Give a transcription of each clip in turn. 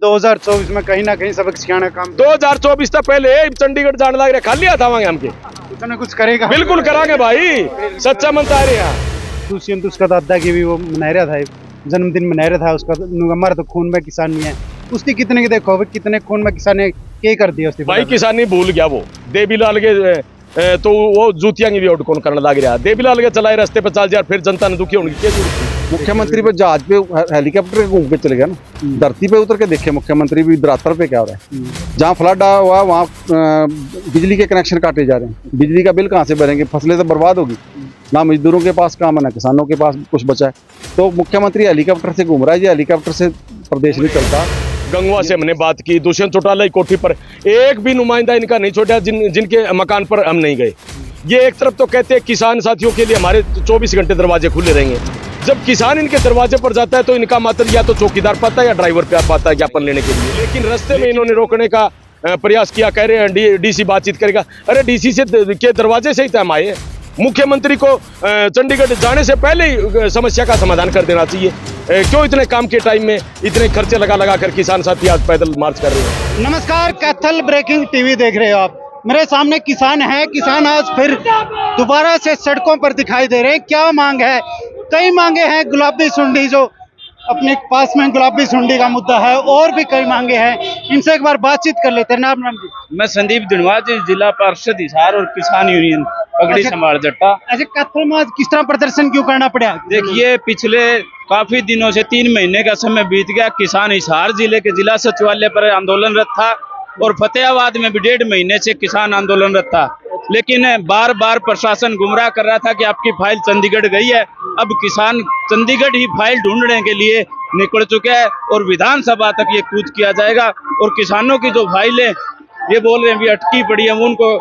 2024 में कहीं ना कहीं सबक सिखाना काम 2024 तक पहले चंडीगढ़ जाने लग रहे खाली आता वहां हमके कुछ ना कुछ करेगा बिल्कुल करांगे भाई सच्चा मनता रहे हैं दूसरी उसका दादा की भी वो मना रहा था जन्मदिन मना रहा था उसका हमारा तो खून में किसान नहीं है उसकी कितने की देखो कितने खून में किसान ने क्या कर दिया उसने भाई किसानी भूल गया वो देवीलाल के तो वो जूतियां की भी आउट कौन करने लग रहा देवीलाल के चलाए रास्ते पे चल जा फिर जनता ने दुखी होने की क्या जरूरत थी? मुख्यमंत्री पे जहाज पे हेलीकॉप्टर पे घूम के चले गया ना धरती पे उतर के देखे मुख्यमंत्री भी धरातल पे क्या हो रहा है जहाँ फ्लड आया हुआ वहाँ बिजली के कनेक्शन काटे जा रहे हैं बिजली का बिल कहाँ से भरेंगे फसलें तो बर्बाद होगी ना मजदूरों के पास काम है ना किसानों के पास कुछ बचा है तो मुख्यमंत्री हेलीकॉप्टर से घूम रहा है ये हेलीकॉप्टर से प्रदेश नहीं चलता। गंगवा से हमने बात की दुष्यंत चौटाला की कोठी पर एक भी नुमाइंदा इनका नहीं छोड़ा जिनके मकान पर हम नहीं गए। ये एक तरफ तो कहते हैं किसान साथियों के लिए हमारे 24 घंटे दरवाजे खुले रहेंगे जब किसान इनके दरवाजे पर जाता है तो इनका मात्र या तो चौकीदार पाता है या ड्राइवर पे पाता है ज्ञापन लेने के लिए लेकिन रास्ते में इन्होंने रोकने का प्रयास किया कह रहे हैं डीसी बातचीत करेगा। अरे डीसी से के दरवाजे से ही तो हम आए मुख्यमंत्री को चंडीगढ़ जाने से पहले ही समस्या का समाधान कर देना चाहिए। क्यों इतने काम के टाइम में इतने खर्चे लगा कर किसान साथी आज पैदल मार्च कर रहे हैं। नमस्कार कैथल ब्रेकिंग टीवी देख रहे हो आप मेरे सामने किसान है किसान आज फिर दोबारा से सड़कों पर दिखाई दे रहे हैं क्या मांग है कई मांगे हैं गुलाबी सुंडी जो अपने पास में गुलाबी सुंडी का मुद्दा है और भी कई मांगे हैं इनसे एक बार बातचीत कर लेते हैं। नाम जी मैं संदीप धनवा जी जिला पार्षद हिसार और किसान यूनियन पगड़ी संभाल जट्टा। ऐसे कैथल में आज किस तरह प्रदर्शन क्यों करना पड़ा? देखिए पिछले काफी दिनों से 3 महीने का समय बीत गया किसान हिसार जिले के जिला सचिवालय पर आंदोलनरत था और फतेहाबाद में भी 1.5 महीने से किसान आंदोलनरत था लेकिन बार बार प्रशासन गुमराह कर रहा था कि आपकी फाइल चंडीगढ़ गई है। अब किसान चंडीगढ़ ही फाइल ढूंढने के लिए निकल चुके हैं और विधानसभा तक ये कूच किया जाएगा और किसानों की जो फाइलें ये बोल रहे हैं भी अटकी पड़ी है उनको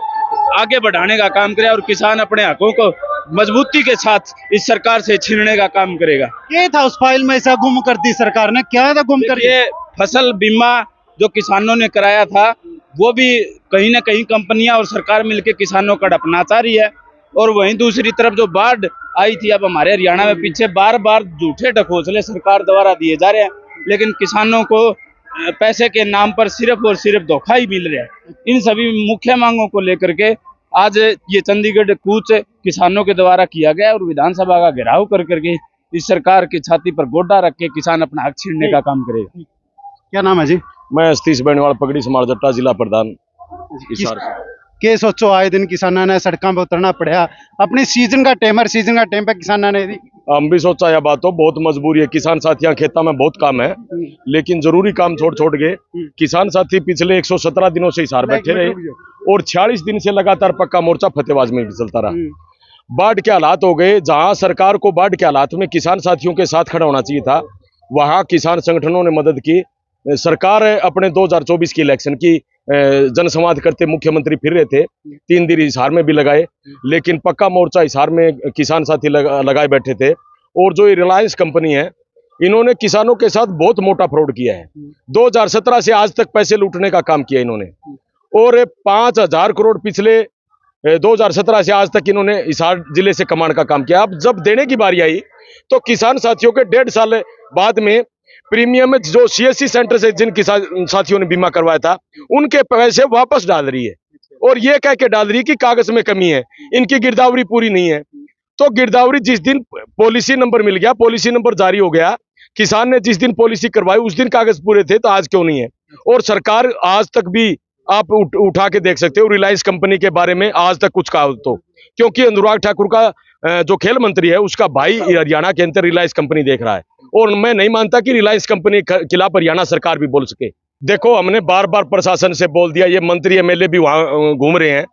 आगे बढ़ाने का काम करे और किसान अपने हकों को मजबूती के साथ इस सरकार से छीनने का काम करेगा। ये था उस फाइल में ऐसा गुम कर दी सरकार ने क्या था गुम कर ये फसल बीमा जो किसानों ने कराया था वो भी कहीं ना कहीं कंपनियां और सरकार मिलकर किसानों का डपना चाह रही है और वहीं दूसरी तरफ जो बाढ़ आई थी अब हमारे हरियाणा में पीछे बार बार झूठे ढकोसले सरकार द्वारा दिए जा रहे हैं लेकिन किसानों को पैसे के नाम पर सिर्फ और सिर्फ धोखा ही मिल रहा है। इन सभी मुख्य मांगों को लेकर के आज ये चंडीगढ़ कूच किसानों के द्वारा किया गया और विधानसभा का घेराव कर करके इस सरकार की छाती पर गोड्डा रख के किसान अपना हक छीनने का काम करेगा। क्या नाम है जी? मैं सतीश बेणवाल पगड़ी समाल जट्टा जिला प्रधान हिसार। के सोचो आए दिन किसानों ने सड़कों पर उतरना पड़ा अपनी सीजन का टाइम पे किसानों ने दी। हम भी सोचा यह बात हो बहुत मजबूरी है किसान साथियां खेता में बहुत काम है लेकिन जरूरी काम छोड़ के किसान साथी पिछले 117 दिनों से हिसार बैठे रहे और 46 दिन से लगातार पक्का मोर्चा फतेहबाद में भी चलता रहा। बाढ़ के हालात हो गए जहां सरकार को बाढ़ के हालात में किसान साथियों के साथ खड़ा होना चाहिए था वहां किसान संगठनों ने मदद की। सरकार अपने 2024 की इलेक्शन की जनसंवाद करते मुख्यमंत्री फिर रहे थे 3 दिन हिसार में भी लगाए लेकिन पक्का मोर्चा हिसार में किसान साथी लगाए बैठे थे और जो ये रिलायंस कंपनी है इन्होंने किसानों के साथ बहुत मोटा फ्रॉड किया है। 2017 से आज तक पैसे लूटने का काम किया इन्होंने और 5,000 करोड़ पिछले 2017 से आज तक इन्होंने हिसार जिले से कमाने का काम किया। अब जब देने की बारी आई तो किसान साथियों के 1.5 साल बाद में प्रीमियम में जो सीएससी सेंटर से जिन किसान साथियों ने बीमा करवाया था उनके पैसे वापस डाल रही है और ये कह के डाल रही है कि कागज में कमी है इनकी गिरदावरी पूरी नहीं है। तो गिरदावरी जिस दिन पॉलिसी नंबर मिल गया पॉलिसी नंबर जारी हो गया किसान ने जिस दिन पॉलिसी करवाई उस दिन कागज पूरे थे तो आज क्यों नहीं है। और सरकार आज तक भी आप उठा के देख सकते हो रिलायंस कंपनी के बारे में आज तक कुछ कहा तो क्योंकि अनुराग ठाकुर का जो खेल मंत्री है उसका भाई हरियाणा के अंदर रिलायंस कंपनी देख रहा है और मैं नहीं मानता कि रिलायंस कंपनी के खिलाफ हरियाणा सरकार भी बोल सके। देखो हमने बार बार प्रशासन से बोल दिया ये मंत्री एमएलए भी वहां घूम रहे हैं।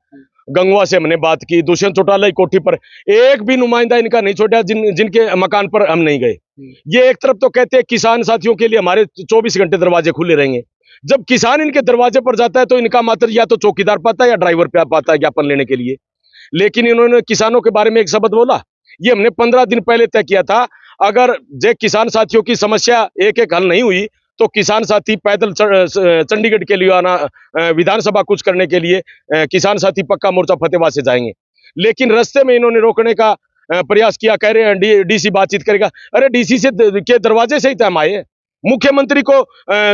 गंगवा से हमने बात की दुष्यंत चौटाला की कोठी पर एक भी नुमाइंदा इनका नहीं छोड़ा जिनके मकान पर हम नहीं गए। ये एक तरफ तो कहते हैं किसान साथियों के लिए हमारे 24 घंटे दरवाजे खुले रहेंगे जब किसान इनके दरवाजे पर जाता है तो इनका मात्र या तो चौकीदार पाता है या ड्राइवर पे पाता है ज्ञापन लेने के लिए लेकिन इन्होंने किसानों के बारे में एक शब्द बोला ये हमने 15 दिन पहले तय किया था अगर जे किसान साथियों की समस्या एक हल नहीं हुई तो किसान साथी पैदल चंडीगढ़ के लिए आना विधानसभा कुछ करने के लिए किसान साथी पक्का मोर्चा फतेहबाद से जाएंगे लेकिन रास्ते में इन्होंने रोकने का प्रयास किया कह रहे हैं डीसी बातचीत करेगा। अरे डीसी से के दरवाजे से ही तो हम आए मुख्यमंत्री को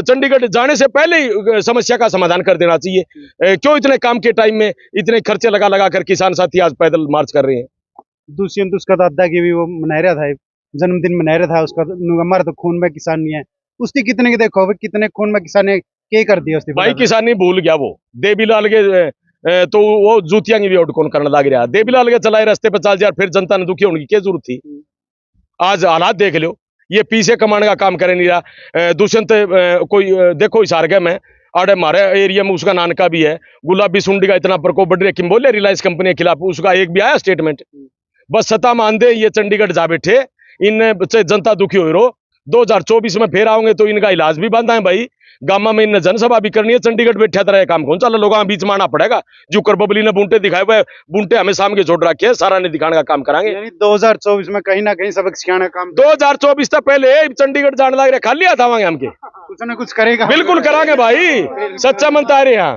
चंडीगढ़ जाने से पहले ही समस्या का समाधान कर देना चाहिए। क्यों इतने काम के टाइम में इतने खर्चे लगा लगा कर किसान साथी आज पैदल मार्च कर रहे हैं। दुष्यंत उसका दादा की भी वो मना रहा था, जन्मदिन मना रहा था उसका। हमारा तो खून में किसान नहीं है, उसकी कितने की देखो कितने खून में किसान ने क्या कर दिया उसने। भाई किसान नहीं भूल गया वो देवीलाल के तो वो जूतियां की भी आउट कौन करने लग रहा। देवीलाल के चलाए रास्ते पे चल यार, फिर जनता ने दुखी होने की क्या जरूरत थी। आज हालात देख लो, ये पीछे कमाने का काम करे नहीं रहा। दुष्यंत कोई देखो इस आर्गे में आड़े हमारे एरिया में उसका नानका भी है, गुलाबी सुंडी का इतना प्रकोप बढ़ रहा है कि बोले रिलायंस कंपनी के खिलाफ उसका एक भी आया स्टेटमेंट। बस सत्ता मान दे ये चंडीगढ़ जा बैठे, इन जनता दुखी हो रो। 2024 में फिर आओगे तो इनका इलाज भी बांधा है भाई। गामा में इन जनसभा भी करनी है, चंडीगढ़ बैठा तरह काम कौन चल लोगों बीच में आना पड़ेगा। जो कर बबली ने बूंटे दिखाए हुए बूंटे हमें सामने छोड़ रखे है, सारा ने दिखाने का काम कराएंगे। यानी 2024 में कहीं ना कहीं सबक सिखाना काम 2024 तक पहले चंडीगढ़ जाने लग रहे, खाली हाथ आवांगे हमके। कुछ ना कुछ करेगा, बिल्कुल करांगे भाई, सच्चा मनता आ रहे यहाँ।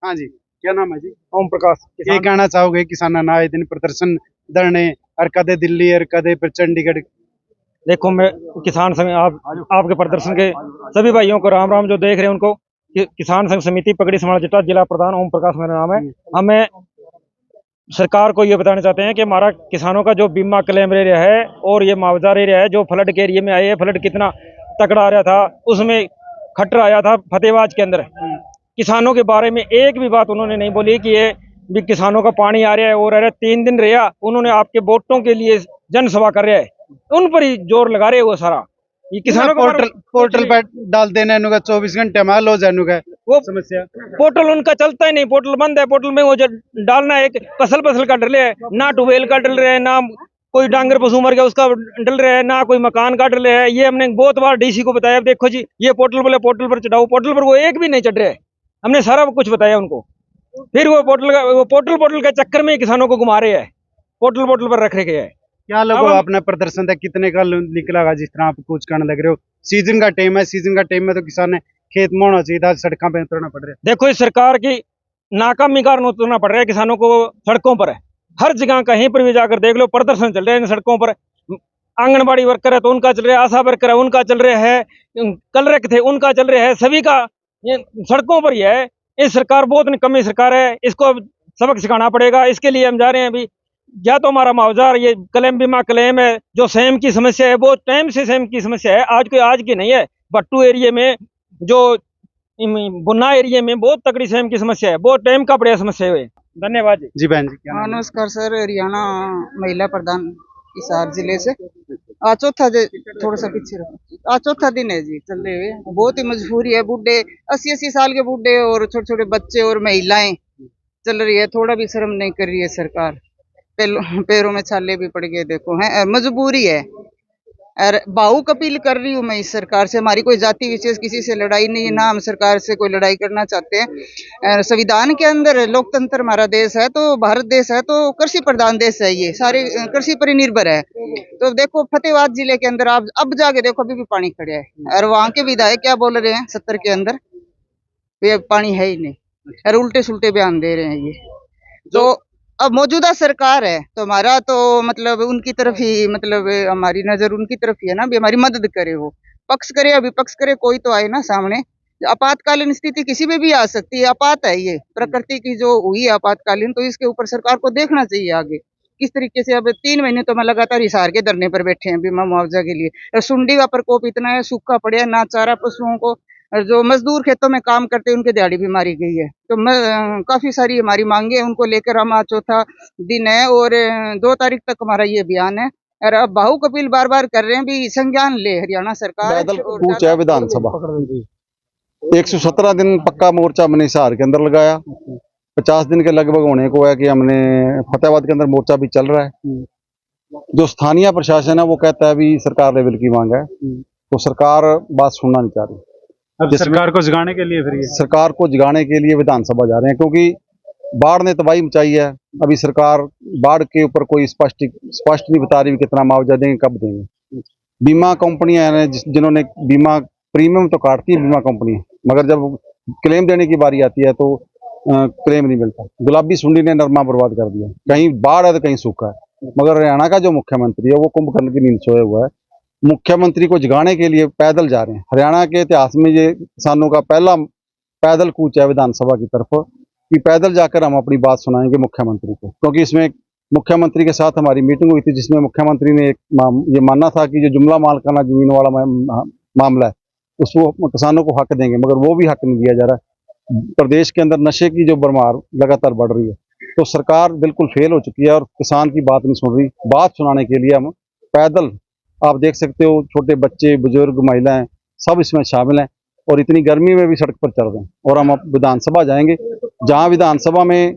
हाँ जी, क्या नाम है जी? ओम प्रकाश। ये कहना चाहोगे किसान ना आए दिन प्रदर्शन धरने और कदे दिल्ली और कदे फिर चंडीगढ़? देखो मैं किसान संघ आपके प्रदर्शन के सभी भाइयों को राम राम। जो देख रहे हैं उनको किसान संघ समिति पगड़ी समाज जटा जिला प्रधान ओम प्रकाश मेरा नाम है। हमें सरकार को ये बताना चाहते हैं कि हमारा किसानों का जो बीमा क्लेम रह रहा है और ये मुआवजा रह रहा है, जो फ्लड के एरिया में आए है, फ्लड कितना तकड़ा आ रहा था, उसमें खट्टर आया था फतेहबाद के अंदर। किसानों के बारे में एक भी बात उन्होंने नहीं बोली कि ये भी किसानों का पानी आ रहा है और आ रहा है। 3 दिन रहा, उन्होंने आपके वोटों के लिए जनसभा कर रहा है, उन पर ही जोर लगा रहे वो सारा। ये किसानों का पोर्टल पर डाल देने 24 घंटे में लो जाने का वो समस्या। पोर्टल उनका चलता ही नहीं, पोर्टल बंद है। पोर्टल में वो जो डालना है, एक फसल का डल रहा है, ना ट्यूबवेल का डल रहा है, ना कोई डांगर पशु मर गया उसका डल रहा है, ना कोई मकान का डल रहा है। ये हमने बहुत बार डीसी को बताया, देखो जी ये पोर्टल बोले पोर्टल पर चढ़ाओ, पोर्टल पर वो एक भी नहीं चढ़ रहा है। हमने सारा कुछ बताया उनको, फिर वो पोर्टल के चक्कर में किसानों को घुमा रहे हैं, पोर्टल पर रख रखे हैं। क्या लोगों अपना प्रदर्शन था कितने का निकला? जिस तरह आप कुछ करने लग रहे हो, सीजन का टाइम है, सीजन का टाइम में तो किसान ने खेत में होना चाहिए था, सड़कों पे उतरना पड़ रहा है। देखो इस सरकार की नाकामी कारण उतरना पड़ रहा है किसानों को सड़कों पर। हर जगह कहीं पर भी जाकर देख लो प्रदर्शन चल रहे हैं सड़कों पर। आंगनबाड़ी वर्कर है तो उनका चल रहा है, आशा वर्कर है उनका चल रहा है, कलरक थे उनका चल रहा है, सभी का ये सड़कों पर ही है। ये सरकार बहुत निकम्मी सरकार है, इसको सबक सिखाना पड़ेगा। इसके लिए हम जा रहे हैं अभी, या तो हमारा मुआवजा ये क्लेम बीमा क्लेम है, जो सेम की समस्या है वो टाइम से सेम की समस्या है, आज की नहीं है। भट्टू एरिया में जो बुन्ना एरिया में बहुत तकड़ी सेम की समस्या है, बहुत टाइम का बढ़िया समस्या है। धन्यवाद जी। जी बहन जी, क्या नाम है? नमस्कार सर, हरियाणा महिला प्रधान हिसार जिले से। आज चौथा थोड़ा सा पीछे रखो, आज चौथा दिन है जी चल रहे हुए। बहुत ही मजबूरी है, बूढ़े 80-80 साल के बूढ़े और छोटे छोटे बच्चे और महिलाएं चल रही है। थोड़ा भी शर्म नहीं कर रही है सरकार, पैरों में छाले भी पड़ गए देखो हैं, मजबूरी है। और भावुक अपील कर रही हूँ मैं इस सरकार से। हमारी कोई जाति विशेष किसी से लड़ाई नहीं है, ना हम सरकार से कोई लड़ाई करना चाहते हैं। संविधान के अंदर लोकतंत्र हमारा देश है, तो भारत देश है, तो कृषि प्रधान देश है, ये सारे कृषि पर ही निर्भर है। तो देखो फतेहबाद जिले के अंदर आप अब जाके देखो अभी भी पानी खड़ा है, और वहाँ के विधायक क्या बोल रहे हैं 70 के अंदर ये पानी है ही नहीं, और उल्टे सुल्टे बयान दे रहे हैं ये। तो अब मौजूदा सरकार है तो हमारा तो मतलब उनकी तरफ ही, मतलब हमारी नजर उनकी तरफ ही है ना, भी हमारी मदद करे, वो पक्ष करे या विपक्ष करे, कोई तो आए ना सामने। आपातकालीन स्थिति किसी में भी आ सकती है, आपात है ये प्रकृति की जो हुई है आपातकालीन, तो इसके ऊपर सरकार को देखना चाहिए आगे किस तरीके से। अब 3 महीने तो मैं लगातार हिसार के धरने पर बैठे हैं बीमा मुआवजा के लिए। सुंडी का प्रकोप इतना है, सूखा पड़ा है, ना चारा पशुओं को, और जो मजदूर खेतों में काम करते हैं उनके दिहाड़ी भी मारी गई है। तो काफी सारी हमारी मांगे उनको लेकर हम आज चौथा दिन है, और 2 तारीख तक हमारा ये अभियान है। और अब भावुक अपील बार बार कर रहे हैं भी संज्ञान ले हरियाणा सरकार। पैदल कूच है विधानसभा, 117 दिन पक्का मोर्चा हमने हिसार के अंदर लगाया। 50 दिन के लगभग होने को है कि हमने फतेहाबाद के अंदर मोर्चा भी चल रहा है। जो स्थानीय प्रशासन है वो कहता है भी सरकार लेवल की मांग है, तो सरकार बात सुनना नहीं चाह रही। अब सरकार को जगाने के लिए फिर ये सरकार को जगाने के लिए विधानसभा जा रहे हैं, क्योंकि बाढ़ ने तबाही मचाई है। अभी सरकार बाढ़ के ऊपर कोई स्पष्ट नहीं बता रही कितना मुआवजा देंगे, कब देंगे। बीमा कंपनियां हैं जिन्होंने बीमा प्रीमियम तो काटती है बीमा कंपनी, मगर जब क्लेम देने की बारी आती है तो क्लेम नहीं मिलता। गुलाबी सुंडी ने नरमा बर्बाद कर दिया, कहीं बाढ़ है तो कहीं सूखा है। मगर हरियाणा का जो मुख्यमंत्री है वो कुंभकर्ण की नींद सोए हुआ है। मुख्यमंत्री को जगाने के लिए पैदल जा रहे हैं। हरियाणा के इतिहास में ये किसानों का पहला पैदल कूच है विधानसभा की तरफ कि पैदल जाकर हम अपनी बात सुनाएंगे मुख्यमंत्री को, क्योंकि इसमें मुख्यमंत्री के साथ हमारी मीटिंग हुई थी जिसमें मुख्यमंत्री ने ये मानना था कि जो जुमला मालकाना जमीन वाला मामला है उसको किसानों को हक देंगे, मगर वो भी हक नहीं दिया जा रहा। प्रदेश के अंदर नशे की जो भरमार लगातार बढ़ रही है, तो सरकार बिल्कुल फेल हो चुकी है और किसान की बात नहीं सुन रही। बात सुनाने के लिए हम पैदल, आप देख सकते हो छोटे बच्चे, बुजुर्ग, महिलाएं सब इसमें शामिल हैं और इतनी गर्मी में भी सड़क पर चल रहे हैं। और हम अब विधानसभा जाएंगे, जहां विधानसभा में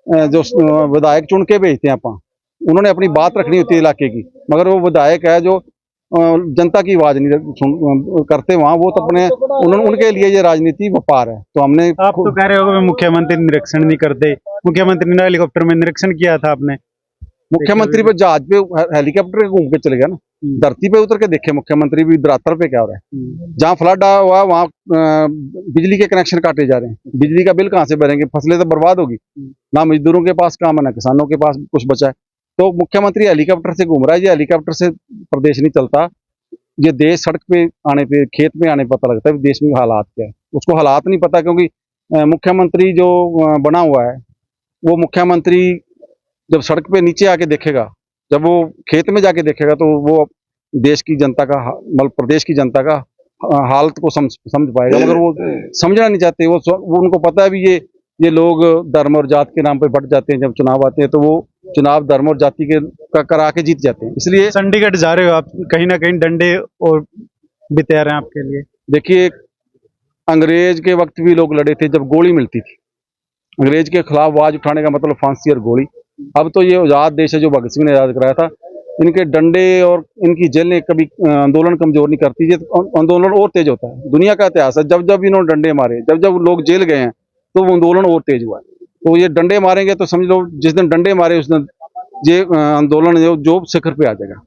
जो विधायक चुन के भेजते हैं अपन, उन्होंने अपनी बात रखनी होती है इलाके की, मगर वो विधायक है जो जनता की आवाज नहीं करते वहां, वो तो अपने उनके लिए ये राजनीति व्यापार है। तो हमने, आप तो कह रहे हो मुख्यमंत्री निरीक्षण नहीं करते, मुख्यमंत्री ने हेलीकॉप्टर में निरीक्षण किया था आपने, मुख्यमंत्री पे जहाज पे हेलीकॉप्टर घूम के चले गया ना, धरती पे उतर के देखे मुख्यमंत्री भी धरातल पे क्या हो रहा है। जहाँ फ्लड आया हुआ वहाँ बिजली के कनेक्शन काटे जा रहे हैं, बिजली का बिल कहाँ से भरेंगे, फसलें तो बर्बाद होगी, ना मजदूरों के पास काम है ना किसानों के पास कुछ बचा है। तो मुख्यमंत्री हेलीकॉप्टर से घूम रहा है। ये हेलीकॉप्टर से प्रदेश नहीं चलता, ये देश सड़क पे आने पे, खेत में आने पता लगता है देश में हालात क्या है। उसको हालात नहीं पता, क्योंकि मुख्यमंत्री जो बना हुआ है वो मुख्यमंत्री जब सड़क पे नीचे आके देखेगा, जब वो खेत में जाके देखेगा, तो वो देश की जनता का, मतलब प्रदेश की जनता का हालत को समझ पाएगा। मगर वो समझना नहीं चाहते। वो उनको पता है भी ये लोग धर्म और जात के नाम पे बढ़ जाते हैं। जब चुनाव आते हैं तो वो चुनाव धर्म और जाति के करा के जीत जाते हैं। इसलिए चंडीगढ़ जा रहे हो आप, कहीं ना कहीं डंडे और भी तैयार हैं आपके लिए। देखिए, अंग्रेज के वक्त भी लोग लड़े थे जब गोली मिलती थी। अंग्रेज के खिलाफ आवाज उठाने का मतलब फांसी और गोली। अब तो ये आजाद देश है जो भगत सिंह ने आजाद कराया था। इनके डंडे और इनकी जेलें कभी आंदोलन कमजोर नहीं करती, ये आंदोलन और तेज होता है। दुनिया का इतिहास है, जब जब इन्होंने डंडे मारे, जब जब लोग जेल गए हैं, तो वो आंदोलन और तेज हुआ है। तो ये डंडे मारेंगे तो समझ लो जिस दिन डंडे मारे उस दिन ये आंदोलन जो शिखर पे आ जाएगा।